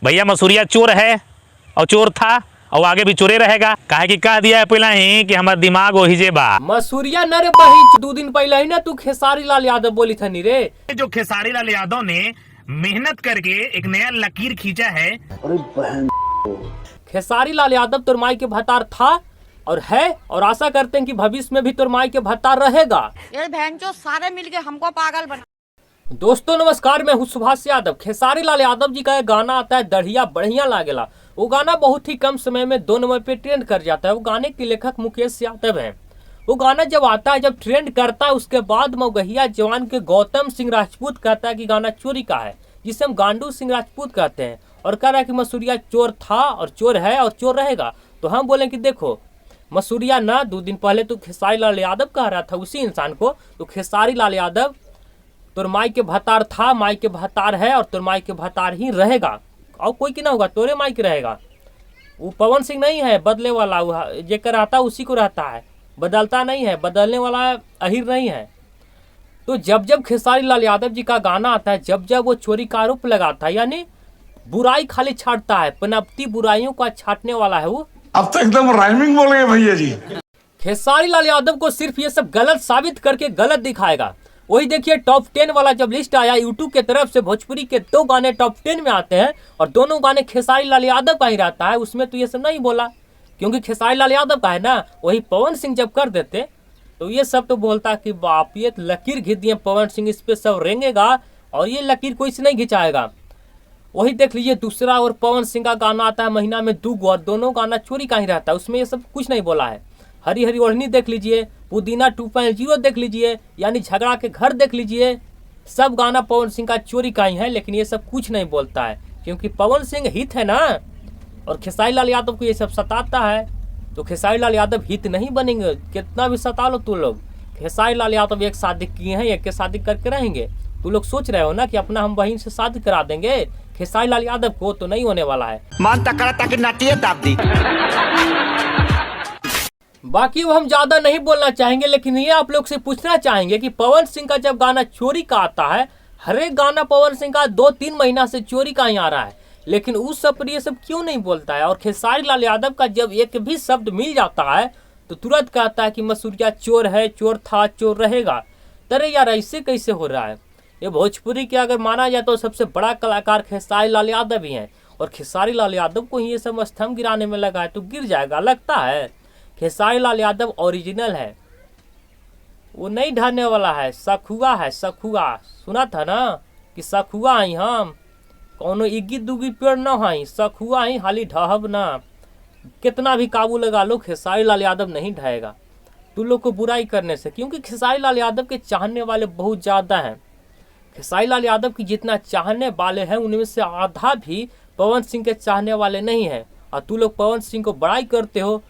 भैया मसूरिया चोर है और चोर था और आगे भी चोरे रहेगा। काहे कि कह दिया है पहले ही कि हमारा दिमाग वही जे बा। मसूरिया न रे बही 2 दिन पहले ही ना तू खेसारी लाल यादव बोली थनी रे। जो खेसारी लाल यादव ने मेहनत करके एक नया लकीर खींचा है। अरे बहन, खेसारी लाल यादव तोर माई के भतार था और है, और आशा करते हैं कि भविष्य में भी तोर माई के भतार रहेगा। ये बहन जो सारे मिलके हमको पागल बना। दोस्तों नमस्कार, मैं हूँ सुभाष यादव। खेसारी लाल यादव जी का एक गाना आता है दढ़िया बढ़िया लागेला। वो गाना बहुत ही कम समय में 2 नंबर पे ट्रेंड कर जाता है। वो गाने के लेखक मुकेश यादव हैं। वो गाना जब आता है, जब ट्रेंड करता है, उसके बाद मगहिया जवान के गौतम सिंह राजपूत कहता है कि गाना चोरी का है, जिसे हम गांडू सिंह राजपूत कहते हैं, और कह रहा है कि मसूरिया चोर था और चोर है और चोर रहेगा। तो हम बोले कि देखो मसूरिया ना 2 दिन पहले तो खेसारी लाल यादव कह रहा था उसी इंसान को, तो खेसारी लाल यादव तोर माई के भतार था, माई के भतार है और तोर माई के भतार ही रहेगा। और कोई की ना होगा, तोरे माई के रहेगा। वो पवन सिंह नहीं है बदले वाला, वो जेकर रहता उसी को रहता है, बदलता नहीं है, बदलने वाला अहिर नहीं है। तो जब जब खेसारी लाल यादव जी का गाना आता है, जब जब वो चोरी का आरोप लगाता है, यानी बुराई खाली छाटता है, पनपती बुराइयों का छाटने वाला है वो। अब तो एकदम राइमिंग बोल गए भैया जी। खेसारी लाल यादव को सिर्फ ये सब गलत साबित करके गलत दिखाएगा। वही देखिए टॉप 10 वाला जब लिस्ट आया यूट्यूब के तरफ से, भोजपुरी के 2 गाने टॉप 10 में आते हैं और दोनों गाने खेसारी लाल यादव का ही रहता है। उसमें तो ये सब नहीं बोला, क्योंकि खेसारी लाल यादव का है ना। वही पवन सिंह जब कर देते तो ये सब तो बोलता कि बाप ये लकीर घिंच दिए पवन सिंह, इस पे सब रेंगेगा और ये लकीर कोई से नहीं घिंचाएगा। वही देख लीजिए दूसरा और पवन सिंह का गाना आता है महीना में 2 गो, और दोनों गाना चोरी का ही रहता है। उसमें ये सब कुछ नहीं बोला है। हरी हरी ओढ़नी देख लीजिए, पुदीना 2.0 देख लीजिए, यानी झगड़ा के घर देख लीजिए, सब गाना पवन सिंह का चोरी का ही है। लेकिन ये सब कुछ नहीं बोलता है, क्योंकि पवन सिंह हित है ना, और खेसारी लाल यादव को ये सब सताता है। तो खेसारी लाल यादव हित नहीं बनेंगे, कितना भी सता लो तू लोग। खेसारी लाल यादव एक शादी किए हैं, एक के शादी करके रहेंगे। तू लोग सोच रहे हो ना कि अपना हम बहन से शादी करा देंगे, खेसारी लाल यादव को तो नहीं होने वाला है। मान तक करा ताकि नाटिए दाब दी। बाकी वो हम ज्यादा नहीं बोलना चाहेंगे, लेकिन ये आप लोग से पूछना चाहेंगे कि पवन सिंह का जब गाना चोरी का आता है, हर एक गाना पवन सिंह का 2-3 महीना से चोरी का ही आ रहा है, लेकिन उस सब पर ये सब क्यों नहीं बोलता है। और खेसारी लाल यादव का जब एक भी शब्द मिल जाता है तो तुरंत कहता है कि मसूरिया चोर है, चोर था, चोर रहेगा। अरे यार ऐसे कैसे हो रहा है। ये भोजपुरी के अगर माना जाए तो सबसे बड़ा कलाकार खेसारी लाल यादव ही हैं, और खेसारी लाल यादव को ही ये सब स्तंभ गिराने में लगा है तो गिर जाएगा लगता है। खेसारी लाल यादव ओरिजिनल है, वो नहीं ढहने वाला है। सखुआ है, सखुआ सुना था ना कि सखुआ ही हम, कौनो इग्गी दुगी पेड़ न हई, सखुआ ही हाली ढहब ना। कितना भी काबू लगा लो, खेसारी लाल यादव नहीं ढहेगा तू लोग को बुराई करने से, क्योंकि खेसारी लाल यादव के चाहने वाले बहुत ज़्यादा हैं। खेसारी लाल यादव की जितना चाहने वाले हैं उनमें से आधा भी पवन सिंह के चाहने वाले नहीं हैं, और तू लोग पवन सिंह को बड़ाई करते हो।